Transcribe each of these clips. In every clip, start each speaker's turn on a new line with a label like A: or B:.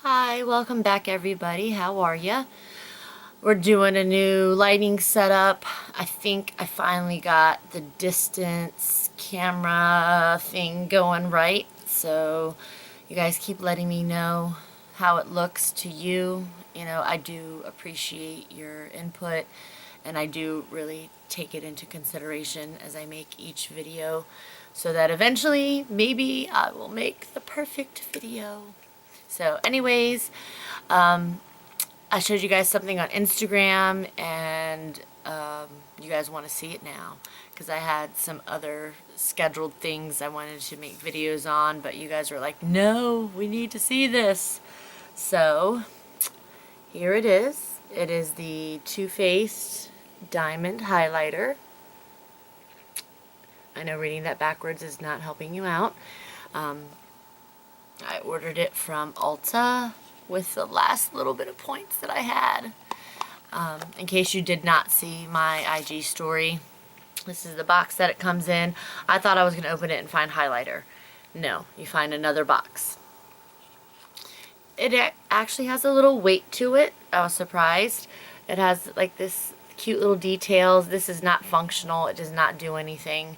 A: Hi, welcome back everybody. How are ya? We're doing a new lighting setup. I think I finally got the distance camera thing going right. So you guys keep letting me know how it looks to you. You know, I do appreciate your input and I do really take it into consideration as I make each video so that eventually maybe I will make the perfect video. So anyways, I showed you guys something on Instagram and you guys want to see it now because I had some other scheduled things I wanted to make videos on, but you guys were like, no, we need to see this. So here it is. It is the Too Faced Diamond Highlighter. I know reading that backwards is not helping you out. I ordered it from Ulta with the last little bit of points that I had. In case you did not see my IG story, this is the box that it comes in. I thought I was going to open it and find highlighter. No, you find another box. It actually has a little weight to it. I was surprised. It has like this cute little details. This is not functional. It does not do anything.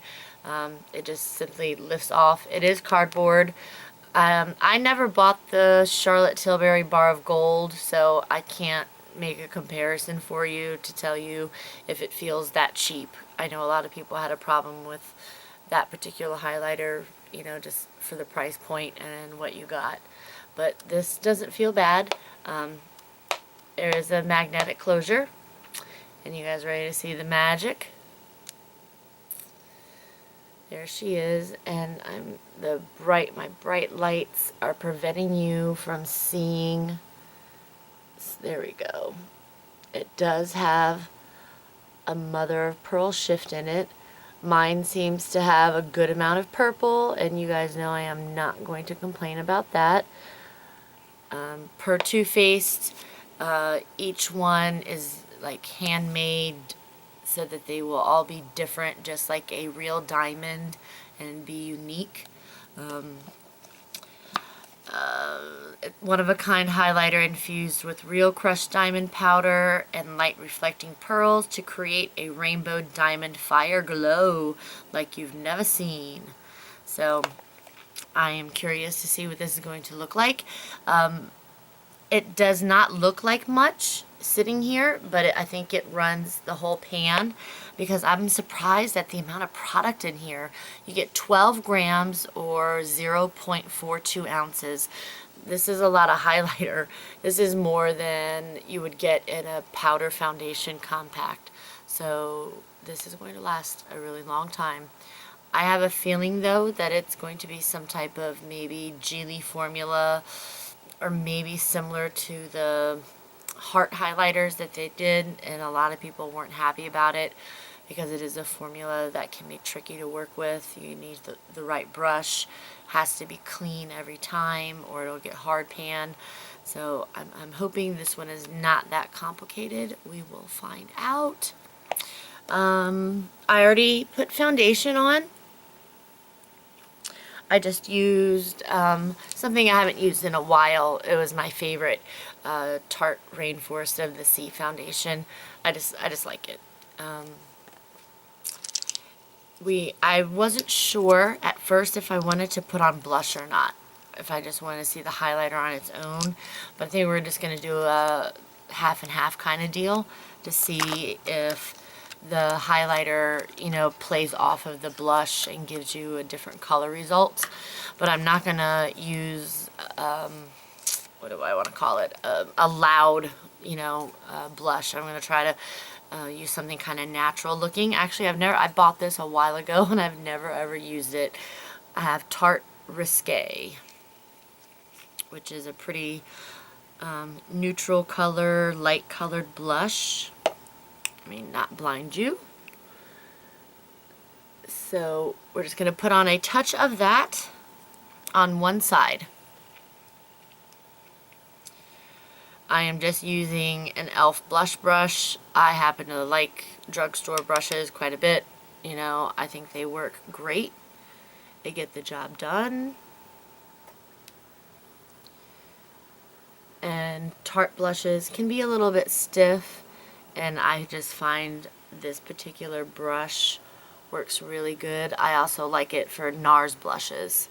A: It just simply lifts off. It is cardboard. I never bought the Charlotte Tilbury Bar of Gold, so I can't make a comparison for you to tell you if it feels that cheap. I know a lot of people had a problem with that particular highlighter, you know, just for the price point and what you got. But this doesn't feel bad. There is a magnetic closure. And you guys ready to see the magic? There she is, and my bright lights are preventing you from seeing. There we go. It does have a mother of pearl shift in it. Mine seems to have a good amount of purple, and you guys know I am not going to complain about that. Per Too Faced, each one is like handmade so that they will all be different, just like a real diamond, and be unique. One-of-a-kind highlighter infused with real crushed diamond powder and light reflecting pearls to create a rainbow diamond fire glow like you've never seen. So I am curious to see what this is going to look like. It does not look like much sitting here, but I think it runs the whole pan because I'm surprised at the amount of product in here. You get 12 grams or 0.42 ounces. This is a lot of highlighter. This is more than you would get in a powder foundation compact. So this is going to last a really long time. I have a feeling though that it's going to be some type of maybe Geely formula, or maybe similar to the heart highlighters that they did, and a lot of people weren't happy about it because it is a formula that can be tricky to work with. You need the right brush, has to be clean every time or it'll get hard pan. So I'm hoping this one is not that complicated. We will find out. I already put foundation on. I just used something I haven't used in a while. It was my favorite Tarte Rainforest of the Sea foundation. I just like it. I wasn't sure at first if I wanted to put on blush or not, if I just wanted to see the highlighter on its own. But I think we're just going to do a half and half kind of deal to see if the highlighter, you know, plays off of the blush and gives you a different color result. But I'm not going to use, what do I want to call it, a loud, you know, blush. I'm going to try to use something kind of natural looking. Actually, I bought this a while ago and I've never ever used it. I have Tarte Risque, which is a pretty neutral color, light colored blush. I mean, not blind you. So we're just going to put on a touch of that on one side. I am just using an e.l.f. blush brush. I happen to like drugstore brushes quite a bit. You know, I think they work great. They get the job done. and Tarte blushes can be a little bit stiff, and I just find this particular brush works really good. I also like it for NARS blushes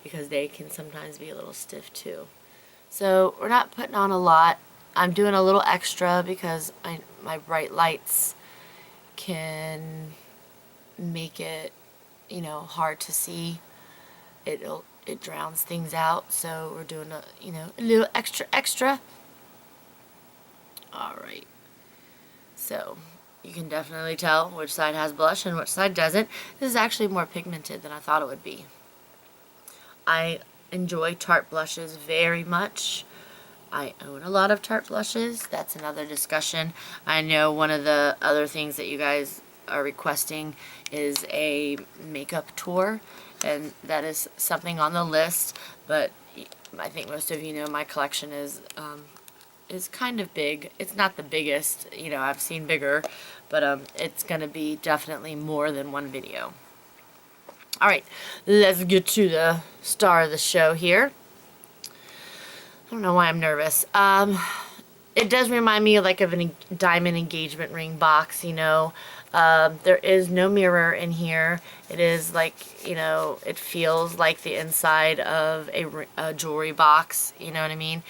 A: because they can sometimes be a little stiff too. So we're not putting on a lot. I'm doing a little extra because my bright lights can make it, you know, hard to see. It drowns things out, so we're doing a, you know, a little extra. Alright, so you can definitely tell which side has blush and which side doesn't. This is actually more pigmented than I thought it would be. I enjoy Tarte blushes very much. I own a lot of Tarte blushes. That's another discussion. I know one of the other things that you guys are requesting is a makeup tour, and that is something on the list, but I think most of you know my collection is kind of big. It's not the biggest, you know, I've seen bigger, but it's going to be definitely more than one video. Alright, let's get to the star of the show here. I don't know why I'm nervous. It does remind me like of a diamond engagement ring box, you know. There is no mirror in here. It is like, you know, it feels like the inside of a jewelry box, you know what I mean?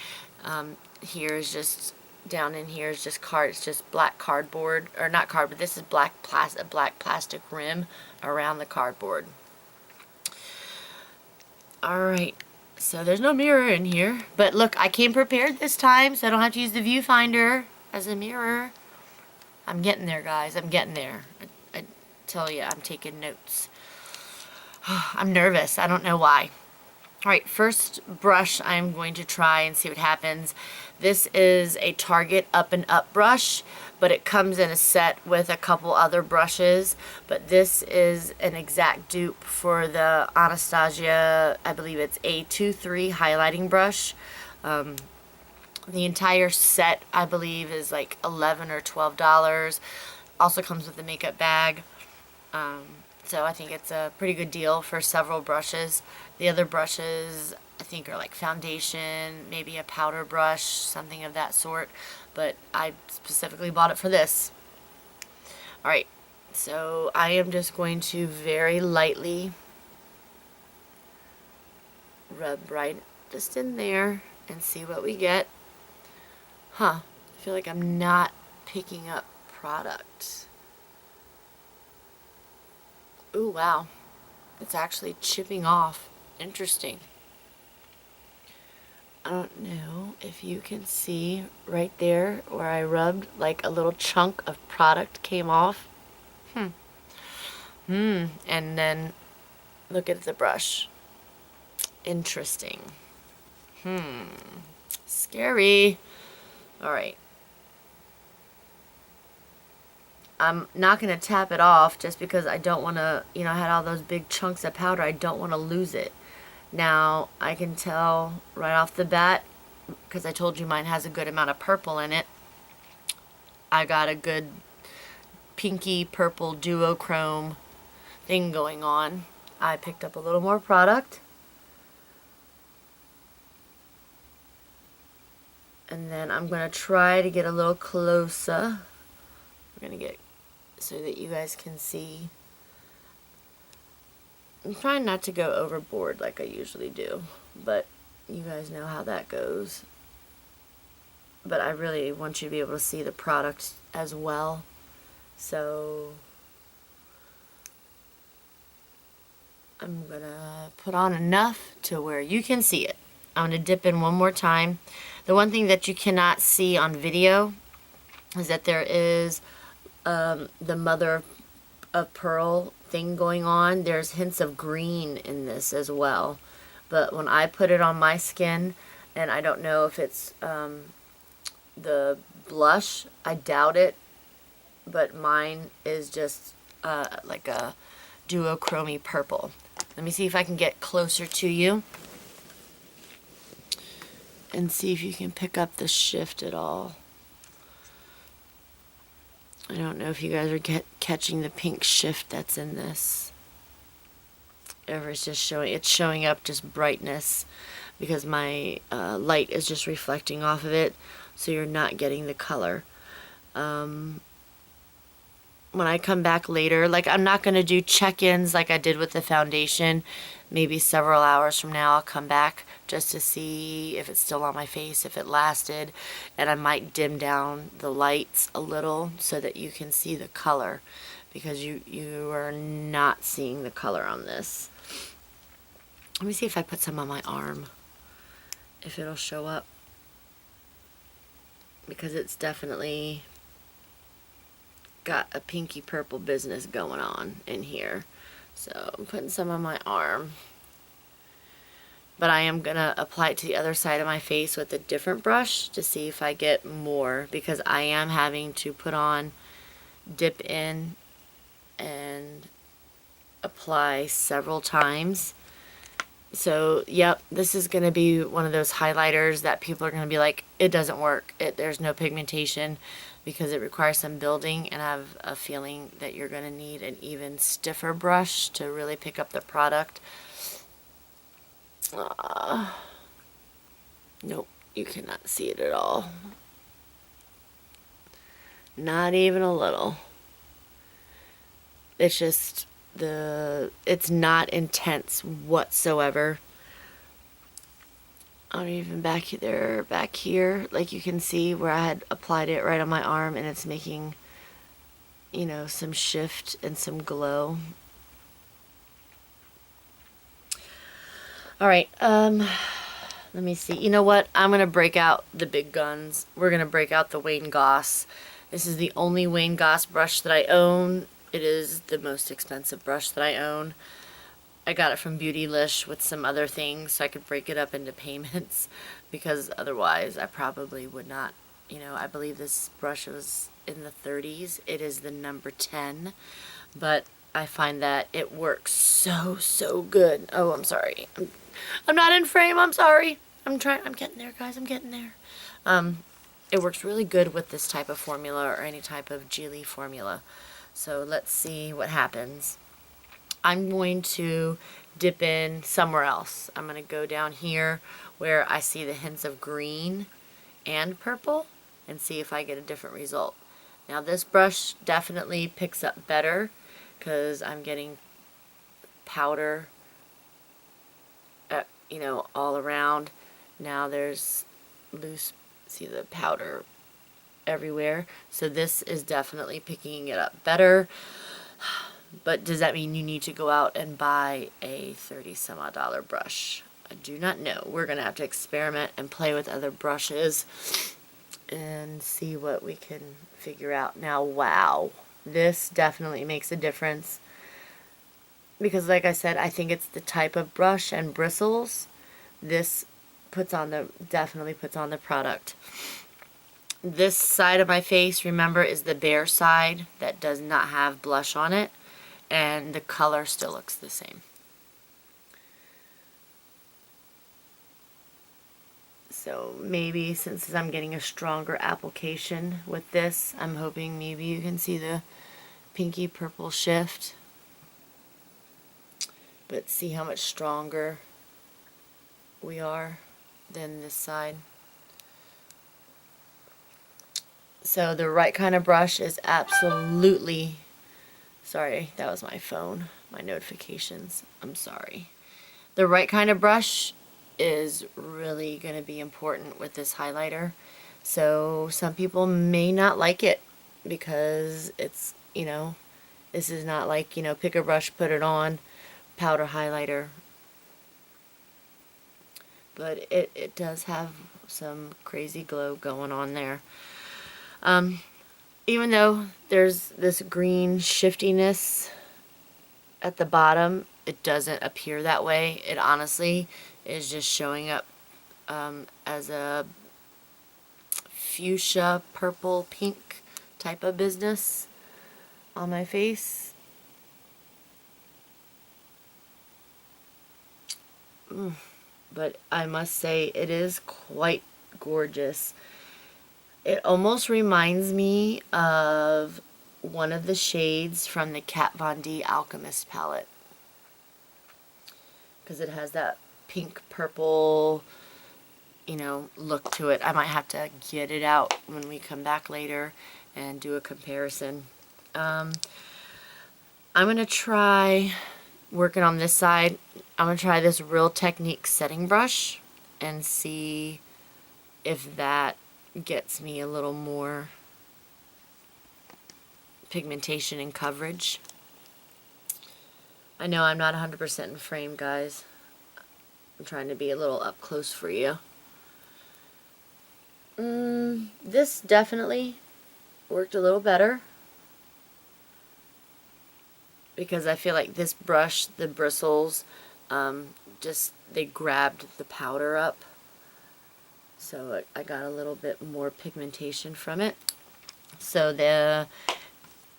A: Here is just, down in here is just it's just black cardboard, or not cardboard, this is a black plastic rim around the cardboard. Alright, so there's no mirror in here, but look, I came prepared this time, so I don't have to use the viewfinder as a mirror. I'm getting there, guys, I'm getting there. I tell you, I'm taking notes. I'm nervous, I don't know why. Alright, first brush I'm going to try and see what happens. This is a Target Up and Up brush, but it comes in a set with a couple other brushes. But this is an exact dupe for the Anastasia, I believe it's A23 highlighting brush. The entire set, I believe, is like $11 or $12. Also comes with a makeup bag. So I think it's a pretty good deal for several brushes. The other brushes I think are like foundation, maybe a powder brush, something of that sort. But I specifically bought it for this. Alright, so I am just going to very lightly rub right just in there and see what we get. I feel like I'm not picking up product. Ooh, wow. It's actually chipping off. Interesting. I don't know if you can see right there where I rubbed, like a little chunk of product came off. And then look at the brush. Interesting. Scary. Alright. I'm not going to tap it off just because I don't want to, you know, I had all those big chunks of powder. I don't want to lose it. Now, I can tell right off the bat, because I told you mine has a good amount of purple in it. I got a good pinky purple duochrome thing going on. I picked up a little more product. And then I'm going to try to get a little closer. We're going to get so that you guys can see. I'm trying not to go overboard like I usually do, but you guys know how that goes. But I really want you to be able to see the product as well. So I'm going to put on enough to where you can see it. I'm going to dip in one more time. The one thing that you cannot see on video is that there is the mother of pearl thing going on. There's hints of green in this as well. But when I put it on my skin, and I don't know if it's the blush, I doubt it, but mine is just like a duochrome purple. Let me see if I can get closer to you and see if you can pick up the shift at all. I don't know if you guys are catching the pink shift that's in this. Or it's just showing up just brightness. because my light is just reflecting off of it, so you're not getting the color. When I come back later, like I'm not going to do check-ins like I did with the foundation. Maybe several hours from now I'll come back just to see if it's still on my face, if it lasted, and I might dim down the lights a little so that you can see the color, because you are not seeing the color on this. Let me see if I put some on my arm, if it'll show up, because it's definitely got a pinky purple business going on in here. So I'm putting some on my arm, but I am gonna apply it to the other side of my face with a different brush to see if I get more, because I am having to put on, dip in, and apply several times. So yep, this is going to be one of those highlighters that people are going to be like, it doesn't work, there's no pigmentation, because it requires some building, and I have a feeling that you're going to need an even stiffer brush to really pick up the product. Nope, you cannot see it at all. Not even a little. It's just it's not intense whatsoever. Or even back here, like you can see where I had applied it right on my arm, and it's making, you know, some shift and some glow. Alright, let me see. You know what? I'm going to break out the big guns. We're going to break out the Wayne Goss. This is the only Wayne Goss brush that I own. It is the most expensive brush that I own. I got it from Beautylish with some other things so I could break it up into payments, because otherwise I probably would not. You know, I believe this brush was in the 30s. It is the number 10, but I find that it works so good. Oh, I'm sorry. I'm not in frame. I'm sorry. I'm getting there, guys. I'm getting there. It works really good with this type of formula or any type of Geely formula. So let's see what happens. I'm going to dip in somewhere else. I'm going to go down here where I see the hints of green and purple and see if I get a different result. Now this brush definitely picks up better because I'm getting powder, you know, all around. Now there's loose, see the powder everywhere. So this is definitely picking it up better. But does that mean you need to go out and buy a $30-some-odd brush? I do not know. We're going to have to experiment and play with other brushes and see what we can figure out. Now, wow, this definitely makes a difference. Because like I said, I think it's the type of brush and bristles. This definitely puts on the product. This side of my face, remember, is the bare side that does not have blush on it, and the color still looks the same. So maybe since I'm getting a stronger application with this, I'm hoping maybe you can see the pinky purple shift. But see how much stronger we are than this side. So the right kind of brush is absolutely, sorry, that was my phone, my notifications, I'm sorry. The right kind of brush is really going to be important with this highlighter. So some people may not like it because it's, you know, this is not like, you know, pick a brush, put it on, powder highlighter. But it does have some crazy glow going on there. Even though there's this green shiftiness at the bottom, it doesn't appear that way. It honestly is just showing up as a fuchsia, purple, pink type of business on my face. But I must say it is quite gorgeous. It almost reminds me of one of the shades from the Kat Von D Alchemist palette, because it has that pink purple, you know, look to it. I might have to get it out when we come back later and do a comparison. I'm going to try working on this side. I'm going to try this Real Technique setting brush and see if that gets me a little more pigmentation and coverage. I know I'm not 100% in frame, guys. I'm trying to be a little up close for you. This definitely worked a little better because I feel like this brush, the bristles, just they grabbed the powder up. So I got a little bit more pigmentation from it. So the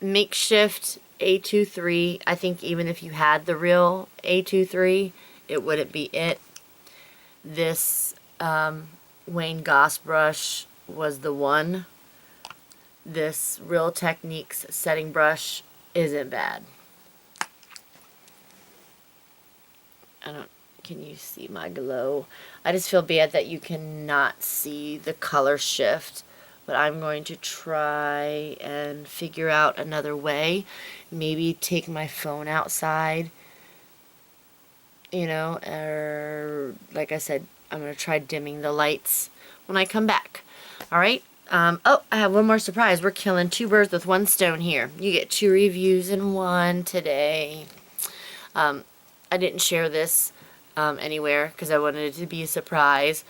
A: makeshift A23, I think even if you had the real A23, it wouldn't be it. This Wayne Goss brush was the one. This Real Techniques setting brush isn't bad. Can you see my glow? I just feel bad that you cannot see the color shift, but I'm going to try and figure out another way. Maybe take my phone outside, you know, or like I said, I'm going to try dimming the lights when I come back. All right. Oh, I have one more surprise. We're killing two birds with one stone here. You get 2 reviews in one today. I didn't share this anywhere because I wanted it to be a surprise.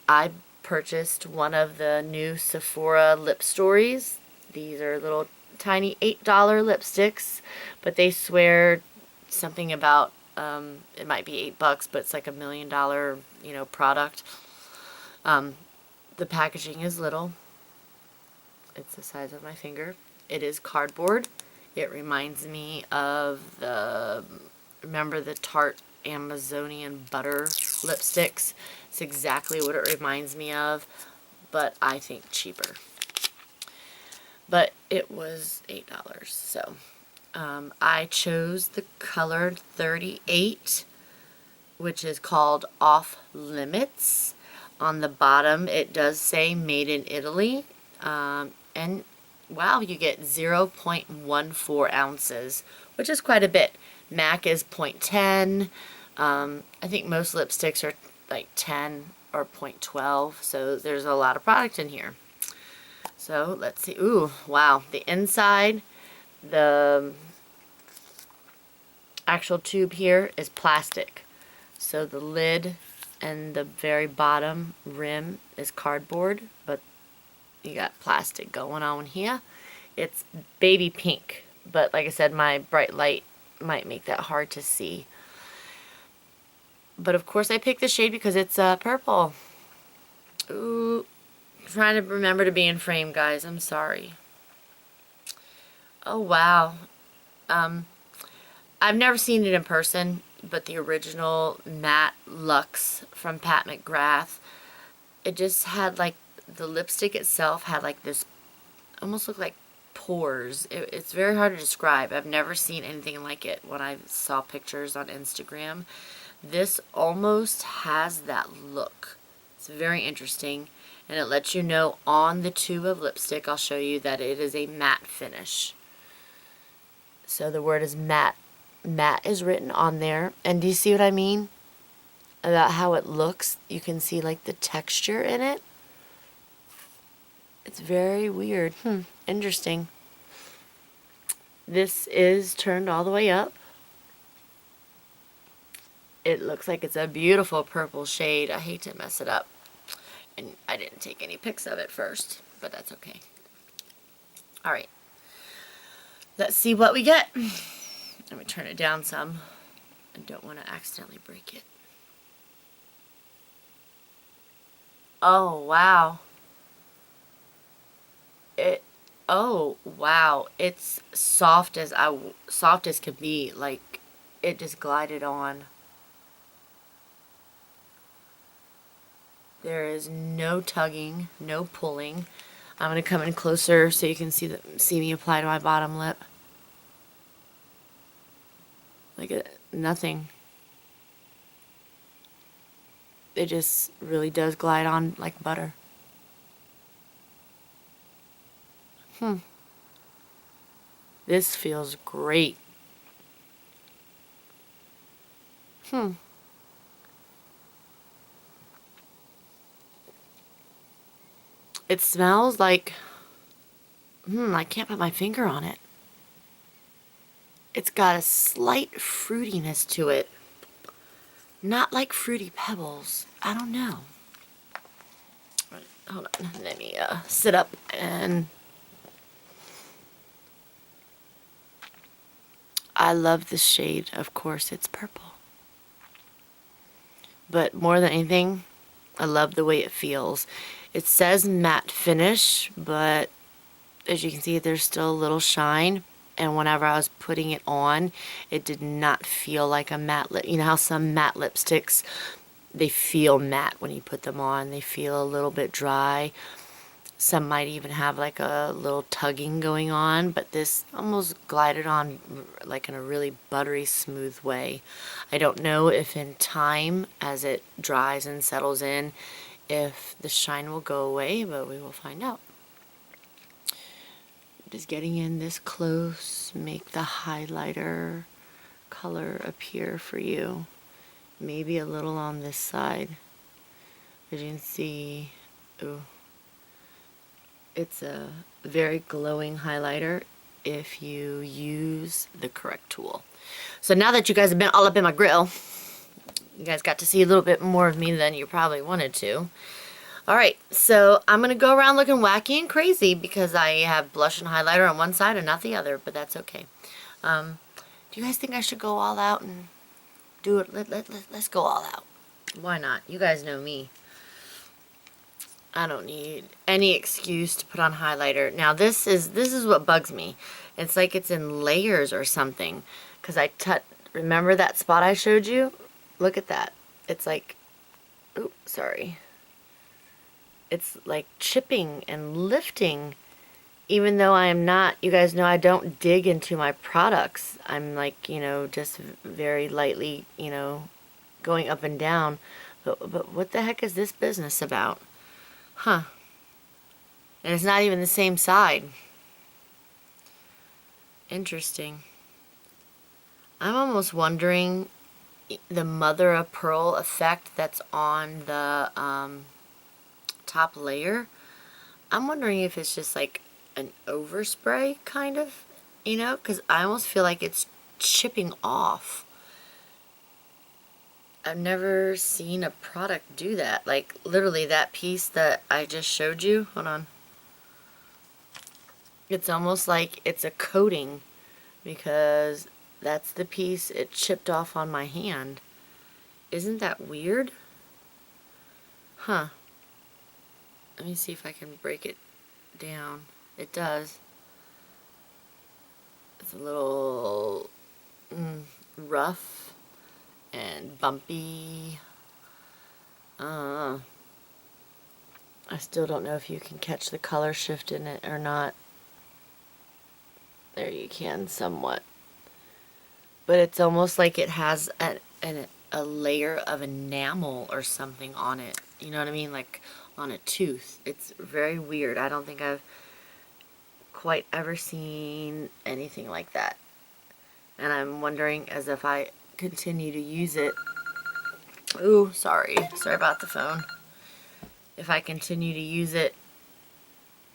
A: I purchased one of the new Sephora lipstories. These are little tiny $8 lipsticks, but they swear something about it might be $8, but it's like $1 million, you know, product. The packaging is little. It's the size of my finger. It is cardboard. It reminds me of remember the Tarte Amazonian butter lipsticks? It's exactly what it reminds me of, but I think cheaper. But it was $8, so I chose the color 38, which is called Off Limits. On the bottom it does say made in Italy, and wow, you get 0.14 ounces, which is quite a bit. MAC is 0.10. I think most lipsticks are like 10 or 0.12, so there's a lot of product in here. So let's see. Ooh, wow. The inside, the actual tube here is plastic. So the lid and the very bottom rim is cardboard, but you got plastic going on here. It's baby pink, but like I said, my bright light might make that hard to see. But of course I picked the shade because it's purple. Ooh, I'm trying to remember to be in frame, guys. I'm sorry. Oh wow. I've never seen it in person, but the original matte Luxe from Pat McGrath, it just had like, the lipstick itself had like this, almost looked like pores. It's very hard to describe. I've never seen anything like it when I saw pictures on Instagram. This almost has that look. It's very interesting, and it lets you know on the tube of lipstick, I'll show you, that it is a matte finish. So the word is matte. Matte is written on there, and do you see what I mean about how it looks? You can see like the texture in it. It's very weird. Interesting. This is turned all the way up. It looks like it's a beautiful purple shade. I hate to mess it up. And I didn't take any pics of it first, but that's okay. Alright. Let's see what we get. Let me turn it down some. I don't want to accidentally break it. Oh, wow. Oh wow, it's soft as can be. Like, it just glided on. There is no tugging, no pulling. I'm gonna come in closer so you can see me apply to my bottom lip. Like nothing. it just really does glide on like butter. This feels great. It smells like, I can't put my finger on it. It's got a slight fruitiness to it. Not like Fruity Pebbles. I don't know. Right, hold on. Let me sit up and... I love the shade. Of course, it's purple. But more than anything, I love the way it feels. It says matte finish, but as you can see, there's still a little shine. And whenever I was putting it on, it did not feel like a matte lip. You know how some matte lipsticks, they feel matte when you put them on. They feel a little bit dry. Some might even have like a little tugging going on, but this almost glided on like in a really buttery smooth way. I don't know if in time, as it dries and settles in, if the shine will go away, but we will find out. Just getting in this close, make the highlighter color appear for you. Maybe a little on this side. As you can see, ooh, it's a very glowing highlighter if you use the correct tool. So now that you guys have been all up in my grill, you guys got to see a little bit more of me than you probably wanted to. Alright, so I'm going to go around looking wacky and crazy because I have blush and highlighter on one side and not the other, but that's okay. Do you guys think I should go all out and do it? Let's go all out. Why not? You guys know me. I don't need any excuse to put on highlighter. Now this is what bugs me. It's like it's in layers or something. Because remember that spot I showed you? Look at that. It's like, oops, sorry. It's like chipping and lifting, even though I am not, you guys know I don't dig into my products. I'm like, you know, just very lightly, you know, going up and down. But what the heck is this business about? Huh. And it's not even the same side. Interesting. I'm almost wondering the mother of pearl effect that's on the top layer. I'm wondering if it's just like an overspray kind of, you know, because I almost feel like it's chipping off. I've never seen a product do that. Like literally that piece that I just showed you. Hold on. It's almost like it's a coating because that's the piece it chipped off on my hand. Isn't that weird? Huh. Let me see if I can break it down. It does. It's a little rough and bumpy. I still don't know if you can catch the color shift in it or not. There you can somewhat. But it's almost like it has a layer of enamel or something on it. You know what I mean? Like on a tooth. It's very weird. I don't think I've quite ever seen anything like that. And I'm wondering as if I continue to use it. Ooh, sorry. Sorry about the phone. If I continue to use it,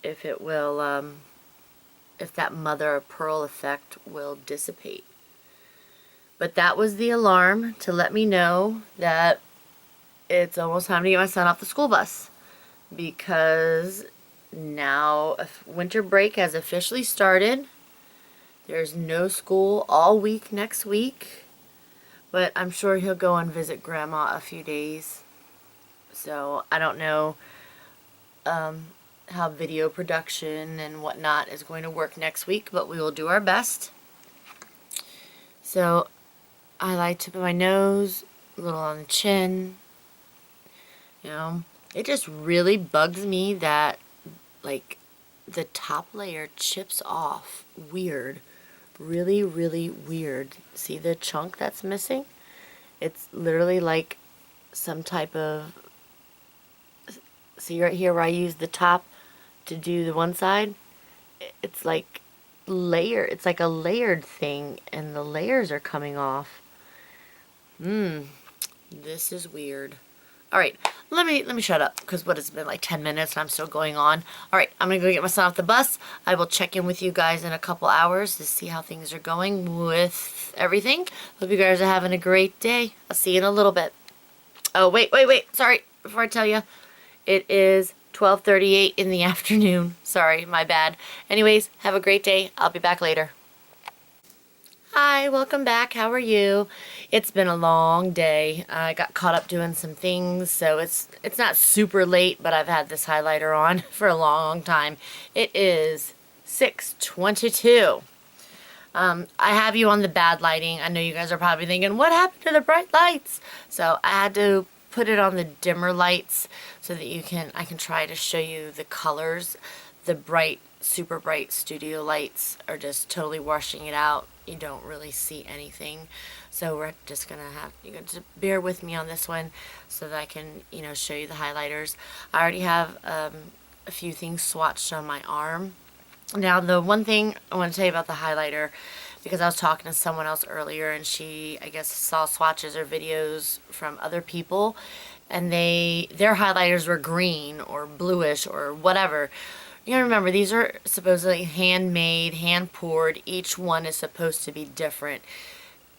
A: if it will, if that mother of pearl effect will dissipate. But that was the alarm to let me know that it's almost time to get my son off the school bus. Because now winter break has officially started. There's no school all week next week. But I'm sure he'll go and visit Grandma a few days. So I don't know how video production and whatnot is going to work next week, but we will do our best. So highlight tip of my nose, a little on the chin. You know, it just really bugs me that like the top layer chips off. Weird. Really, really weird. See the chunk that's missing? It's literally like some type of, see right here where I use the top to do the one side, it's like it's like a layered thing, and the layers are coming off. This is weird. All right, let me shut up, because what, it's been like 10 minutes and I'm still going on. All right, I'm gonna go get my son off the bus. I will check in with you guys in a couple hours to see how things are going with everything. Hope you guys are having a great day. I'll see you in a little bit. Oh, wait. Sorry, before I tell you, it is 12:38 in the afternoon. Sorry, my bad. Anyways, have a great day. I'll be back later. Hi, welcome back. How are you? It's been a long day. I got caught up doing some things, so it's not super late, but I've had this highlighter on for a long time. It is 6:22. I have you on the bad lighting. I know you guys are probably thinking, what happened to the bright lights? So I had to put it on the dimmer lights so that I can try to show you the colors. The bright, super bright studio lights are just totally washing it out. You don't really see anything. So we're just gonna have, you're gonna just bear with me on this one so that I can, show you the highlighters. I already have a few things swatched on my arm. Now, the one thing I want to tell you about the highlighter, because I was talking to someone else earlier, and she, I guess, saw swatches or videos from other people, and their highlighters were green or bluish or whatever. You gotta remember, these are supposedly handmade, hand poured. Each one is supposed to be different.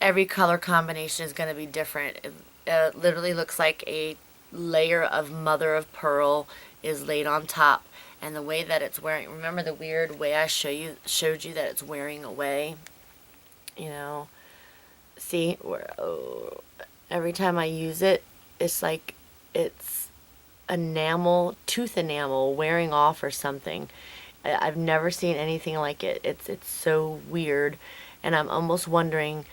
A: Every color combination is gonna be different. It literally looks like a layer of mother of pearl is laid on top. And the way that it's wearing, remember the weird way I showed you that it's wearing away? See, every time I use it, it's like it's tooth enamel wearing off or something. I've never seen anything like it. It's so weird, and I'm almost wondering,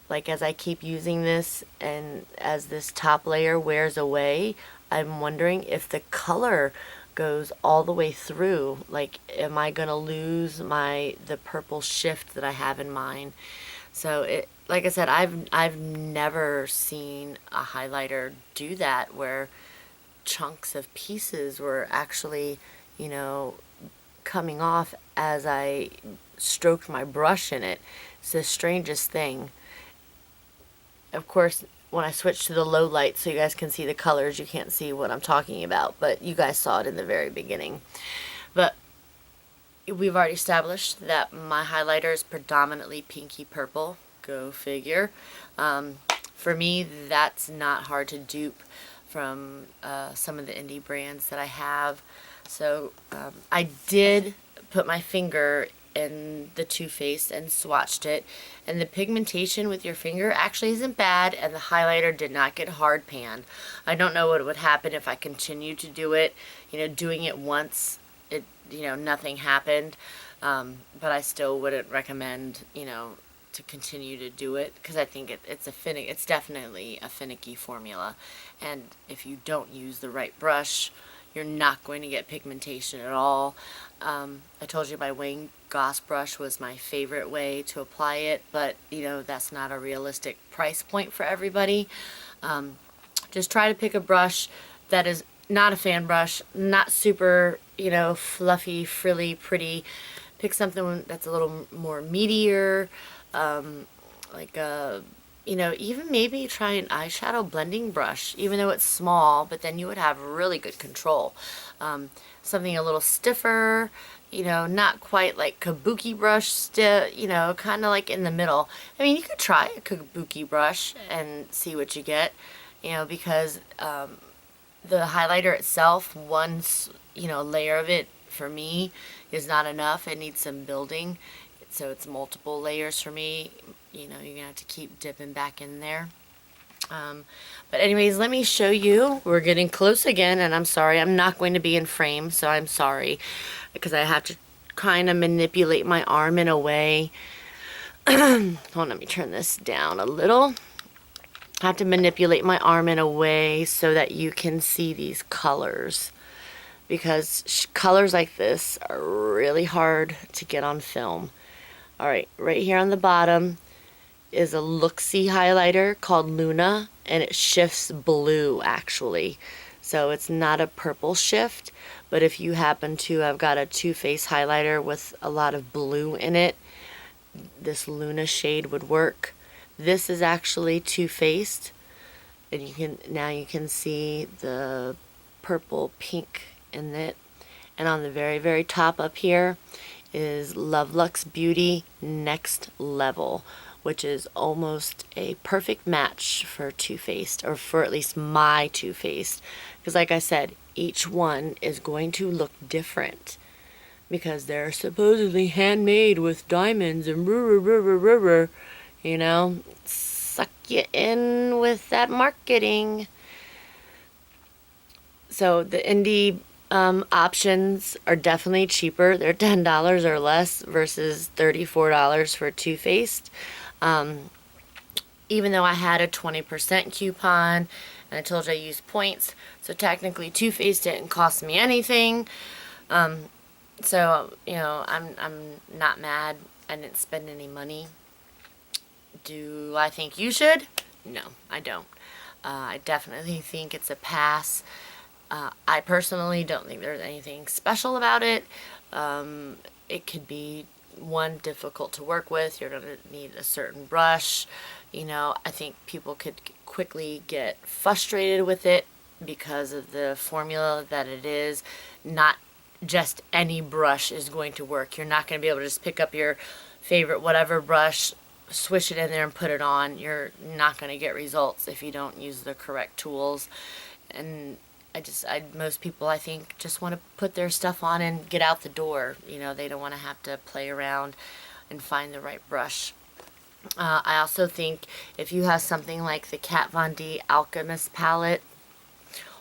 A: like, as I keep using this and as this top layer wears away, I'm wondering if the color goes all the way through. Like, am I gonna lose the purple shift that I have in mine? So like I said, I've never seen a highlighter do that, where chunks of pieces were actually, coming off as I stroked my brush in it. It's the strangest thing. Of course, when I switch to the low light so you guys can see the colors, you can't see what I'm talking about, but you guys saw it in the very beginning. But we've already established that my highlighter is predominantly pinky purple. Go figure. For me, that's not hard to dupe from some of the indie brands that I have. So I did put my finger in the Too Faced and swatched it, and the pigmentation with your finger actually isn't bad, and the highlighter did not get hard pan. I don't know what would happen if I continued to do it. Doing it once, nothing happened, but I still wouldn't recommend to continue to do it, because I think it's definitely a finicky formula, and if you don't use the right brush, you're not going to get pigmentation at all. I told you my Wayne Goss brush was my favorite way to apply it, but that's not a realistic price point for everybody. Just try to pick a brush that is not a fan brush, not super fluffy, frilly, pretty. Pick something that's a little more meatier, like a even maybe try an eyeshadow blending brush, even though it's small, but then you would have really good control. Something a little stiffer, not quite like kabuki brush, kind of like in the middle. I mean, you could try a kabuki brush and see what you get, because the highlighter itself, one layer of it for me is not enough. It needs some building, so it's multiple layers for me. You're gonna have to keep dipping back in there. But anyways, let me show you. We're getting close again, and I'm sorry, I'm not going to be in frame, so I'm sorry, because I have to kind of manipulate my arm in a way. Hold on, let me turn this down a little. I have to manipulate my arm in a way so that you can see these colors, because colors like this are really hard to get on film. All right, right here on the bottom, is a look-see highlighter called Luna, and it shifts blue actually. So it's not a purple shift, but if you happen to have got a Too Faced highlighter with a lot of blue in it, this Luna shade would work. This is actually Too Faced, and you can see the purple pink in it. And on the very, very top up here is Love Lux Beauty Next Level, which is almost a perfect match for Too Faced, or for at least my Too Faced. Because like I said, each one is going to look different because they're supposedly handmade with diamonds and you know, suck you in with that marketing. So the indie options are definitely cheaper. They're $10 or less versus $34 for Too Faced. Even though I had a 20% coupon, and I told you I used points, so technically Too Faced didn't cost me anything. So you know, I'm not mad. I didn't spend any money. Do I think you should? No, I don't. I definitely think it's a pass. I personally don't think there's anything special about it. It could be, one, difficult to work with. You're going to need a certain brush. You know, I think people could quickly get frustrated with it because of the formula that it is. Not just any brush is going to work. You're not going to be able to just pick up your favorite whatever brush, swish it in there and put it on. You're not going to get results if you don't use the correct tools. And most people, I think, just want to put their stuff on and get out the door. You know, they don't want to have to play around and find the right brush. I also think if you have something like the Kat Von D Alchemist palette,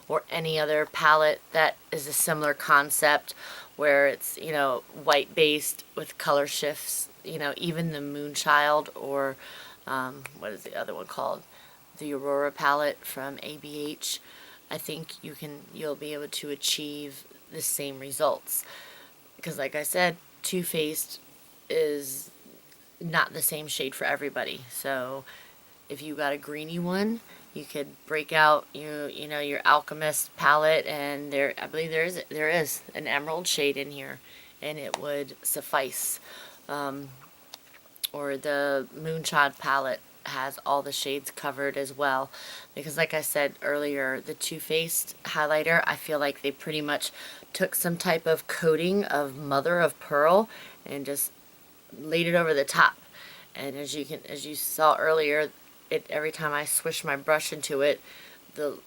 A: or any other palette that is a similar concept where it's, you know, white based with color shifts, you know, even the Moonchild, or what is the other one called? The Aurora palette from ABH. I think you'll be able to achieve the same results. Because like I said, Too Faced is not the same shade for everybody. So if you got a greeny one, you could break out you know your Alchemist palette, and I believe there is an emerald shade in here, and it would suffice. Or the Moonchild palette has all the shades covered as well, because like I said earlier, the Too Faced highlighter, I feel like they pretty much took some type of coating of mother of pearl and just laid it over the top. And as you saw earlier, every time I swish my brush into it,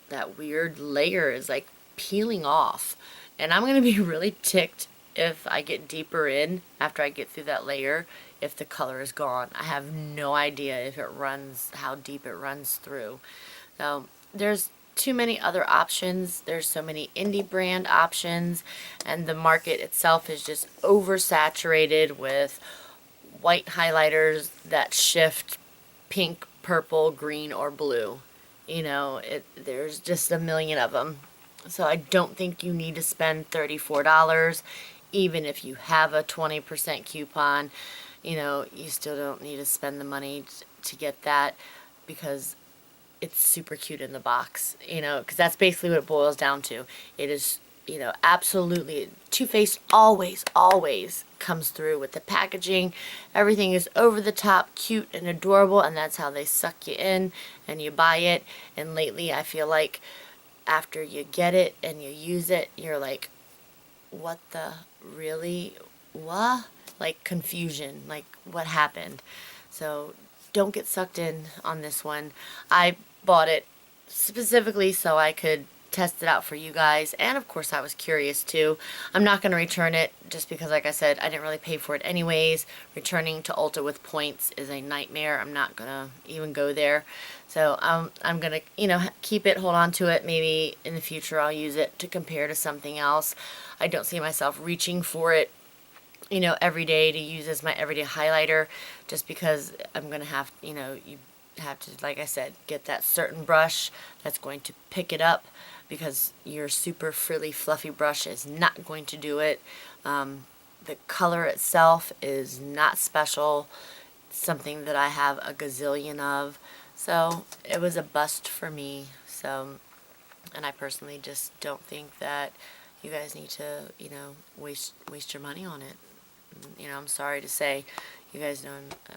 A: that weird layer is like peeling off. And I'm gonna be really ticked if I get deeper in after I get through that layer, if the color is gone. I have no idea if it runs, how deep it runs through. So there's too many other options. There's so many indie brand options, and the market itself is just oversaturated with white highlighters that shift pink, purple, green, or blue. You know, there's just a million of them. So I don't think you need to spend $34, even if you have a 20% coupon. You know, you still don't need to spend the money to get that, because it's super cute in the box. You know, because that's basically what it boils down to. It is, you know, absolutely, Too Faced always comes through with the packaging. Everything is over the top, cute and adorable, and that's how they suck you in and you buy it. And lately I feel like after you get it and you use it, you're like, what the, really, what? Like confusion, like what happened? So don't get sucked in on this one. I bought it specifically so I could test it out for you guys, and of course I was curious too. I'm not going to return it just because, like I said, I didn't really pay for it anyways. Returning to Ulta with points is a nightmare. I'm not going to even go there. So I'm going to, you know, keep it, hold on to it. Maybe in the future I'll use it to compare to something else. I don't see myself reaching for it, you know, every day to use as my everyday highlighter, just because I'm going to have, you know, you have to, like I said, get that certain brush that's going to pick it up, because your super frilly fluffy brush is not going to do it. The color itself is not special. something that I have a gazillion of. So it was a bust for me. So, and I personally just don't think that you guys need to, waste your money on it. I'm sorry to say, you guys know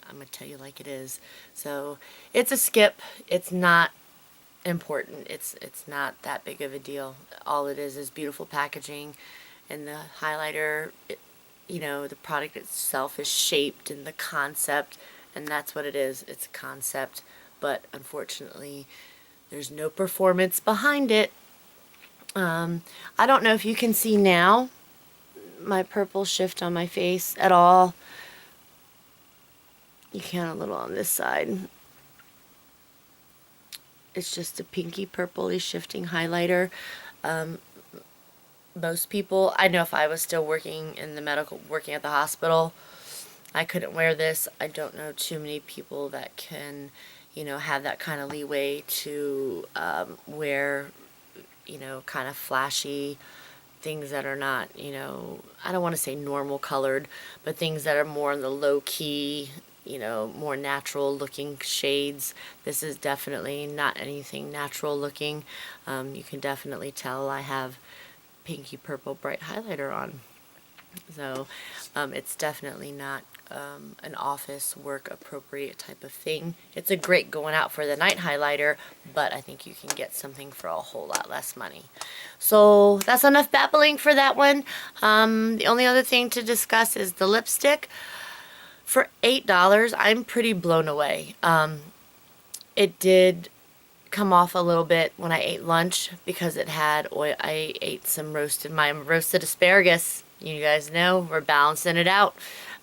A: I'm gonna tell you like it is. So it's a skip. It's not important. It's not that big of a deal. All it is beautiful packaging, and the highlighter. The product itself is shaped in the concept, and that's what it is. It's a concept, but unfortunately, there's no performance behind it. I don't know if you can see now my purple shift on my face at all. You can a little on this side. It's just a pinky purpley shifting highlighter. Most people, I know if I was still working at the hospital, I couldn't wear this. I don't know too many people that can, have that kind of leeway to wear, kind of flashy things that are not, I don't want to say normal colored, but things that are more in the low key, more natural looking shades. This is definitely not anything natural looking. You can definitely tell I have pinky purple bright highlighter on. So it's definitely not an office work appropriate type of thing. It's a great going out for the night highlighter, but I think you can get something for a whole lot less money. So that's enough babbling for that one. The only other thing to discuss is the lipstick. For $8, I'm pretty blown away. It did come off a little bit when I ate lunch because it had oil. I ate some roasted asparagus. You guys know we're balancing it out.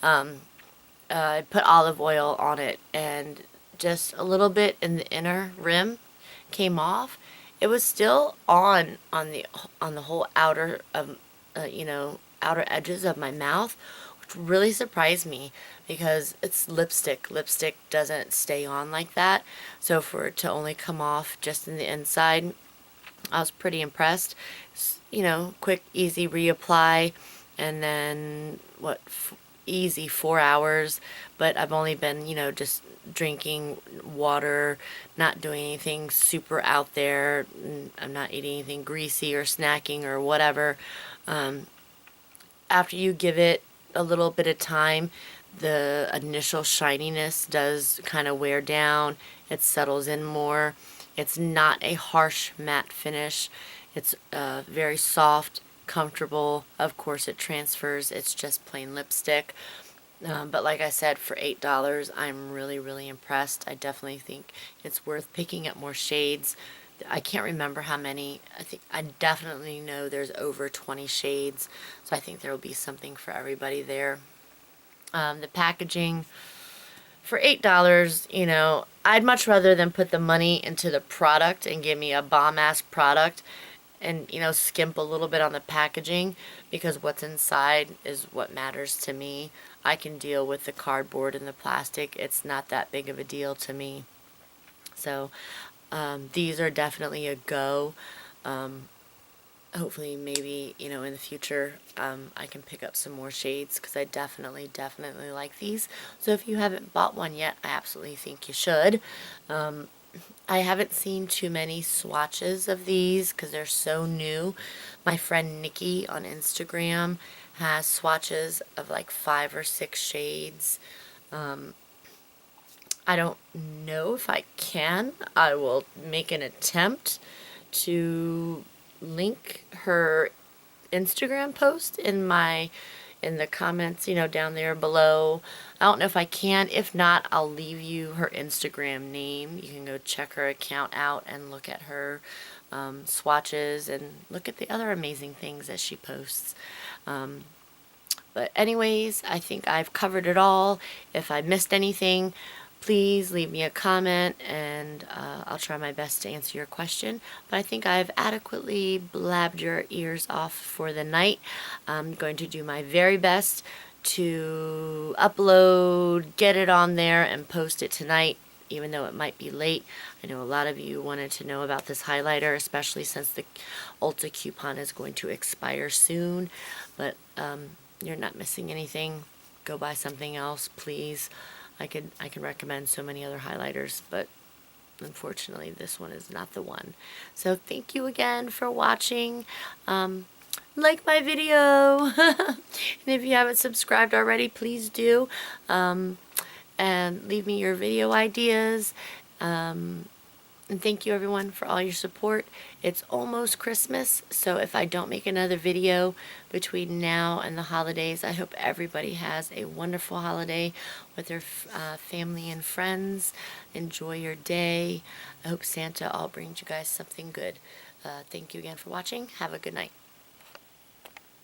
A: I put olive oil on it, and just a little bit in the inner rim came off. It was still on the whole outer outer edges of my mouth, which really surprised me because it's lipstick. Lipstick doesn't stay on like that. So for it to only come off just in the inside, I was pretty impressed. Quick, easy reapply, and then easy 4 hours. But I've only been, just drinking water, not doing anything super out there. I'm not eating anything greasy or snacking or whatever. After you give it a little bit of time, the initial shininess does kind of wear down. It settles in more. It's not a harsh matte finish. It's very soft, comfortable. Of course, it transfers. It's just plain lipstick. But like I said, for $8, I'm really, really impressed. I definitely think it's worth picking up more shades. I can't remember how many. I definitely know there's over 20 shades. So I think there will be something for everybody there. The packaging for $8, I'd much rather than put the money into the product and give me a bomb-ass product and, skimp a little bit on the packaging, because what's inside is what matters to me. I can deal with the cardboard and the plastic. It's not that big of a deal to me. So these are definitely a go. Hopefully maybe, in the future, I can pick up some more shades, because I definitely like these. So if you haven't bought one yet, I absolutely think you should. I haven't seen too many swatches of these because they're so new. My friend Nikki on Instagram has swatches of like 5 or 6 shades. I don't know if I can. I will make an attempt to link her Instagram post in the comments, down there below. I don't know if I can. If not, I'll leave you her Instagram name. You can go check her account out and look at her swatches and look at the other amazing things that she posts. But anyways, I think I've covered it all. If I missed anything, please leave me a comment, and I'll try my best to answer your question. But I think I've adequately blabbed your ears off for the night. I'm going to do my very best to upload, get it on there, and post it tonight, even though it might be late. I know a lot of you wanted to know about this highlighter, especially since the Ulta coupon is going to expire soon. But you're not missing anything. Go buy something else, please. I can recommend so many other highlighters, but unfortunately this one is not the one. So thank you again for watching. Like my video, and if you haven't subscribed already, please do, and leave me your video ideas. And thank you everyone for all your support. It's almost Christmas, so if I don't make another video between now and the holidays, I hope everybody has a wonderful holiday with their family and friends. Enjoy your day. I hope Santa all brings you guys something good. Thank you again for watching. Have a good night.